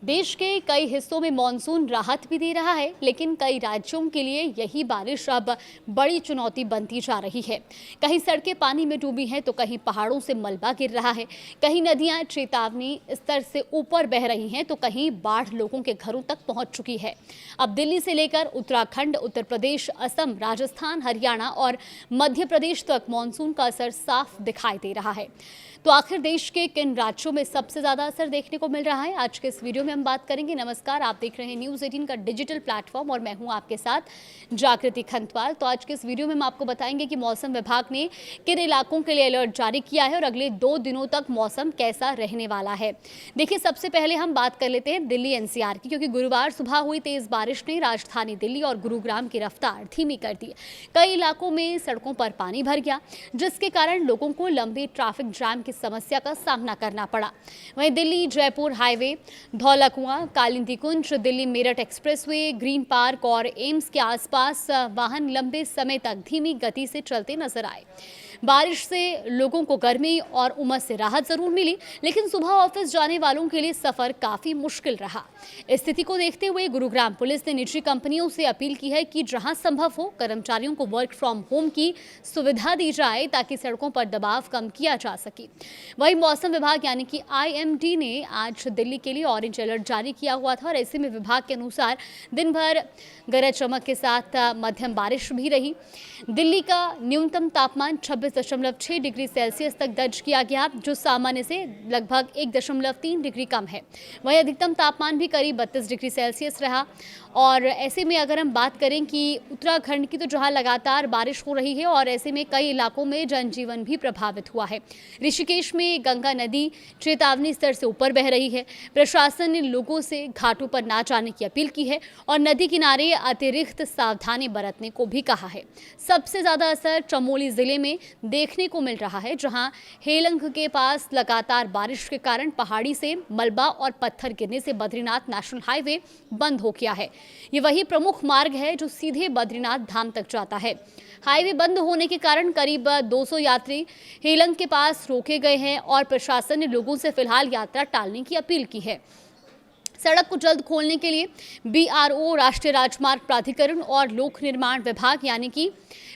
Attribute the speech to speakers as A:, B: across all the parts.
A: देश के कई हिस्सों में मानसून राहत भी दे रहा है, लेकिन कई राज्यों के लिए यही बारिश अब बड़ी चुनौती बनती जा रही है। कहीं सड़कें पानी में डूबी हैं तो कहीं पहाड़ों से मलबा गिर रहा है, कहीं नदियां चेतावनी स्तर से ऊपर बह रही हैं तो कहीं बाढ़ लोगों के घरों तक पहुंच चुकी है। अब दिल्ली से लेकर उत्तराखंड, उत्तर प्रदेश, असम, राजस्थान, हरियाणा और मध्य प्रदेश तक मानसून का असर साफ दिखाई दे रहा है। तो आखिर देश के किन राज्यों में सबसे ज्यादा असर देखने को मिल रहा है, आज के इस वीडियो में हम बात करेंगे। नमस्कार, आप देख रहे हैं न्यूज़ 18 का डिजिटल प्लेटफॉर्म और मैं हूं आपके साथ जागृति खंतवाल। तो आज के इस वीडियो में हम आपको बताएंगे कि मौसम विभाग ने किन इलाकों के लिए अलर्ट जारी किया है और अगले 2 दिनों तक मौसम कैसा रहने वाला है। देखिए, सबसे पहले हम बात कर लेते हैं दिल्ली एनसीआर की, क्योंकि गुरुवार सुबह हुई तेज बारिश ने राजधानी दिल्ली और गुरुग्राम की रफ्तार धीमी कर दी। कई इलाकों में सड़कों पर पानी भर गया, जिसके कारण लोगों को लंबे ट्रैफिक जाम की समस्या का सामना करना पड़ा। वहीं Delhi Jaipur highway, Dhaula Kuan, Kalindi Kunj, Delhi Meerut expressway, green park और एम्स के आसपास वाहन लंबे समय तक धीमी गति से चलते नजर आए। बारिश से लोगों को गर्मी और उमस से राहत जरूर मिली, लेकिन सुबह ऑफिस जाने वालों के लिए सफर काफी मुश्किल रहा। स्थिति को देखते हुए गुरुग्राम पुलिस ने निजी कंपनियों से अपील की है कि जहां संभव हो कर्मचारियों को वर्क फ्रॉम होम की सुविधा दी जाए ताकि सड़कों पर दबाव कम किया जा सके। वहीं मौसम विभाग यानी कि आईएमडी ने आज दिल्ली के लिए ऑरेंज अलर्ट जारी किया हुआ था और ऐसे में विभाग के अनुसार दिन भर गरज चमक के साथ मध्यम बारिश भी रही। दिल्ली का न्यूनतम तापमान 26.6 डिग्री सेल्सियस तक दर्ज किया गया, जो सामान्य से लगभग 1.3 डिग्री कम है। वहीं अधिकतम तापमान भी करीब 32 डिग्री सेल्सियस रहा। और ऐसे में अगर हम बात करें कि उत्तराखंड की, तो जहां लगातार बारिश हो रही है और ऐसे में कई इलाकों में जनजीवन भी प्रभावित हुआ है। ऋषिकेश में गंगा नदी चेतावनी स्तर से ऊपर बह रही है। प्रशासन ने लोगों से घाटों पर ना जाने की अपील की है और नदी किनारे अतिरिक्त सावधानी बरतने को भी कहा है। सबसे ज्यादा असर चमोली जिले में देखने को मिल रहा है, जहां हेलंग के पास लगातार बारिश के कारण पहाड़ी से मलबा और पत्थर गिरने से बद्रीनाथ नेशनल हाईवे बंद हो गया है। ये वही प्रमुख मार्ग है जो सीधे बद्रीनाथ धाम तक जाता है। हाईवे बंद होने के कारण करीब 200 यात्री हेलंग के पास रोके गए हैं और प्रशासन ने लोगों से फिलहाल यात्रा टालने की अपील की है। सड़क को जल्द खोलने के लिए बीआरओ, राष्ट्रीय राजमार्ग प्राधिकरण और लोक निर्माण विभाग यानी कि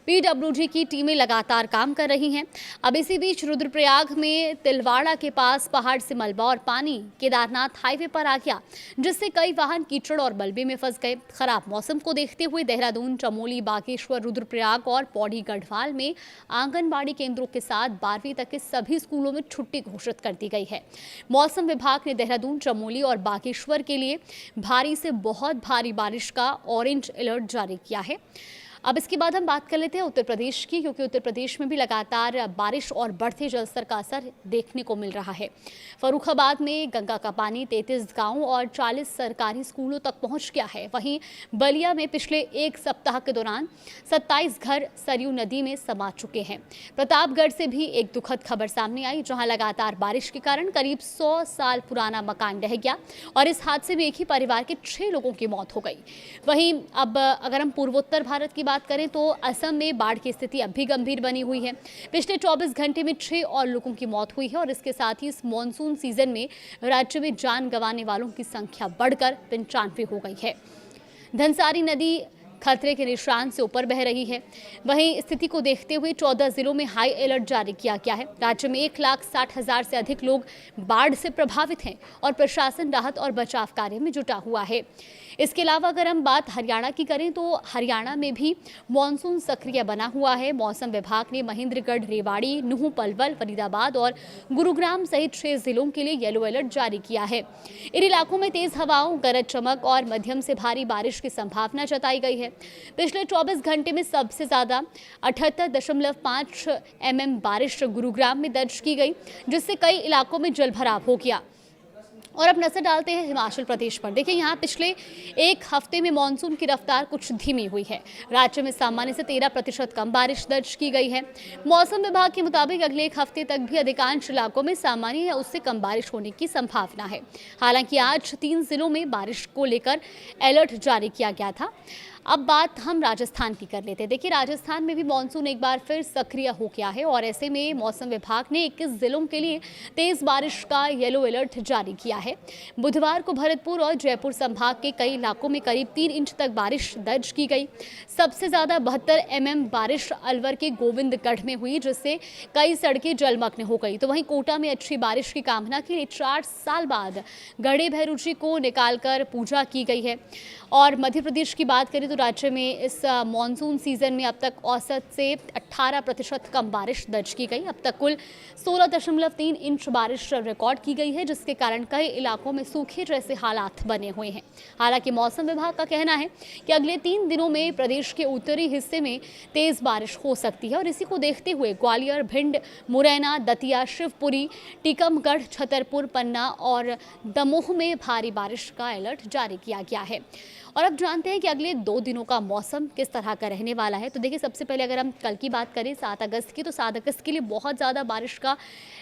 A: पीडब्ल्यूडी की टीमें लगातार काम कर रही हैं। अब इसी बीच रुद्रप्रयाग में तिलवाड़ा के पास पहाड़ से मलबा और पानी केदारनाथ हाईवे पर आ गया, जिससे कई वाहन कीचड़ और मलबे में फंस गए। खराब मौसम को देखते हुए देहरादून, चमोली, बागेश्वर, रुद्रप्रयाग और पौड़ी गढ़वाल में आंगनबाड़ी केंद्रों के साथ 12वीं तक के सभी स्कूलों में छुट्टी घोषित कर दी गई है। मौसम विभाग ने देहरादून, चमोली और बागेश्वर के लिए भारी से बहुत भारी बारिश का ऑरेंज अलर्ट जारी किया है। अब इसके बाद हम बात कर लेते हैं उत्तर प्रदेश की, क्योंकि उत्तर प्रदेश में भी लगातार बारिश और बढ़ते जलस्तर का असर देखने को मिल रहा है। फर्रुखाबाद में गंगा का पानी 33 गांवों और 40 सरकारी स्कूलों तक पहुंच गया है। वहीं बलिया में पिछले एक सप्ताह के दौरान 27 घर सरयू नदी में समा चुके हैं। प्रतापगढ़ से भी एक दुखद खबर सामने आई, जहां लगातार बारिश के कारण करीब 100 साल पुराना मकान ढह गया और इस हादसे में एक ही परिवार के 6 लोगों की मौत हो गई। वहीं अब अगर हम पूर्वोत्तर भारत की बात करें तो असम में बाढ़ की स्थिति अब भी गंभीर बनी हुई है। पिछले 24 घंटे में 6 और लोगों की मौत हुई है और इसके साथ ही इस मॉनसून सीजन में राज्य में जान गंवाने वालों की संख्या बढ़कर 95 हो गई है। धनसारी नदी खतरे के निशान से ऊपर बह रही है। वहीं स्थिति को देखते हुए 14 जिलों में हाई अलर्ट जारी किया गया है। राज्य में 1,60,000 से अधिक लोग बाढ़ से प्रभावित हैं और प्रशासन राहत और बचाव कार्य में जुटा हुआ है। इसके अलावा अगर हम बात हरियाणा की करें तो हरियाणा में भी मानसून सक्रिय बना हुआ है। मौसम विभाग ने महेंद्रगढ़, रेवाड़ी, नुह, पलवल, फरीदाबाद और गुरुग्राम सहित 6 जिलों के लिए येलो अलर्ट जारी किया है। इन इलाकों में तेज हवाओं, गरज चमक और मध्यम से भारी बारिश की संभावना जताई गई है। पिछले 24 घंटे में सबसे ज्यादा 78.5 mm बारिश गुरुग्राम में दर्ज की गई, जिससे कई इलाकों में जलभराव हो गया। और अब नजर डालते हैं हिमाचल प्रदेश पर। देखिए, यहाँ पिछले एक हफ्ते में मानसून की रफ्तार कुछ धीमी हुई है। राज्य में सामान्य से 13% कम बारिश दर्ज की गई है। मौसम विभाग के मुताबिक अगले एक हफ्ते तक भी अधिकांश इलाकों में सामान्य या उससे कम बारिश होने की संभावना है। हालांकि आज 3 जिलों में बारिश को लेकर अलर्ट जारी किया गया था। अब बात हम राजस्थान की कर लेते हैं। देखिए, राजस्थान में भी मानसून एक बार फिर सक्रिय हो गया है और ऐसे में मौसम विभाग ने 21 जिलों के लिए तेज बारिश का येलो अलर्ट जारी किया है। बुधवार को भरतपुर और जयपुर संभाग के कई इलाकों में करीब 3 इंच तक बारिश दर्ज की गई। सबसे ज्यादा 72 mm बारिश अलवर के गोविंदगढ़ में हुई, जिससे कई सड़कें जलमग्न हो गई। तो वहीं कोटा में अच्छी बारिश की कामना के लिए 4 साल बाद गढ़े भैरू जी को निकालकर पूजा की गई है। और मध्य प्रदेश की बात करें तो राज्य में इस मानसून सीजन में अब तक औसत से 18% कम बारिश दर्ज की गई। अब तक कुल 16.3 इंच बारिश रिकॉर्ड की गई है, जिसके कारण कई इलाकों में सूखे जैसे हालात बने हुए हैं। हालांकि मौसम विभाग का कहना है कि अगले 3 दिनों में प्रदेश के उत्तरी हिस्से में तेज बारिश हो सकती है और इसी को देखते हुए ग्वालियर, भिंड, मुरैना, दतिया, शिवपुरी, टीकमगढ़, छतरपुर, पन्ना और दमोह में भारी बारिश का अलर्ट जारी किया गया है। और अब जानते हैं कि अगले 2 दिनों का मौसम किस तरह का रहने वाला है। तो देखिए, सबसे पहले अगर हम कल की बात करें 7 अगस्त की, तो 7 अगस्त के लिए बहुत ज़्यादा बारिश का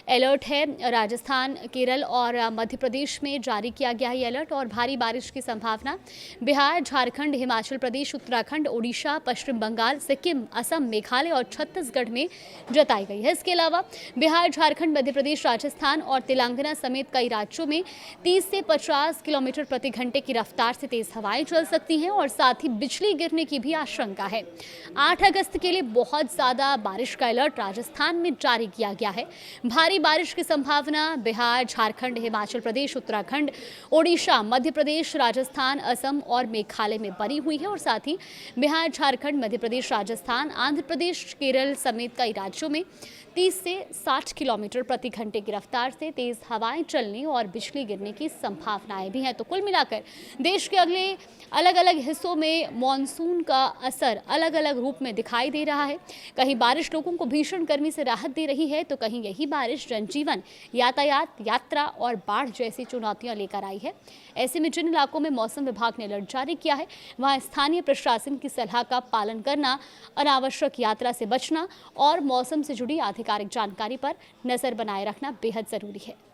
A: अलर्ट है। राजस्थान, केरल और मध्य प्रदेश में जारी किया गया है अलर्ट और भारी बारिश की संभावना बिहार, झारखंड, हिमाचल प्रदेश, उत्तराखंड, ओडिशा, पश्चिम बंगाल, सिक्किम, असम, मेघालय और छत्तीसगढ़ में जताई गई है। इसके अलावा बिहार, झारखंड, मध्य प्रदेश, राजस्थान और तेलंगाना समेत कई राज्यों में 30 से 50 किलोमीटर प्रति घंटे की रफ्तार से तेज हवाएं चल सकती हैं और साथ ही बिजली गिरने की भी आशंका है। 8 अगस्त के लिए बहुत ज्यादा बारिश का अलर्ट राजस्थान में जारी किया गया है। भारी बारिश की संभावना बिहार, झारखंड, हिमाचल प्रदेश, उत्तराखंड, ओडिशा, मध्य प्रदेश, राजस्थान, असम और मेघालय में बनी हुई है और साथ ही बिहार, झारखंड, मध्य प्रदेश, राजस्थान, आंध्र प्रदेश, केरल समेत कई राज्यों में 30 से 60 किलोमीटर प्रति घंटे की रफ्तार से तेज हवाएं चलने और बिजली गिरने की संभावनाएं भी हैं। तो कुल मिलाकर देश के अगले अलग अलग हिस्सों में मॉनसून का असर अलग अलग रूप में दिखाई दे रहा है। कहीं बारिश लोगों को भीषण गर्मी से राहत दे रही है, तो कहीं यही बारिश जनजीवन, यातायात, यात्रा और बाढ़ जैसी चुनौतियां लेकर आई है। ऐसे में जिन इलाकों में मौसम विभाग ने अलर्ट जारी किया है, वहां स्थानीय प्रशासन की सलाह का पालन करना, अनावश्यक यात्रा से बचना और मौसम से जुड़ी आधिकारिक जानकारी पर नजर बनाए रखना बेहद जरूरी है।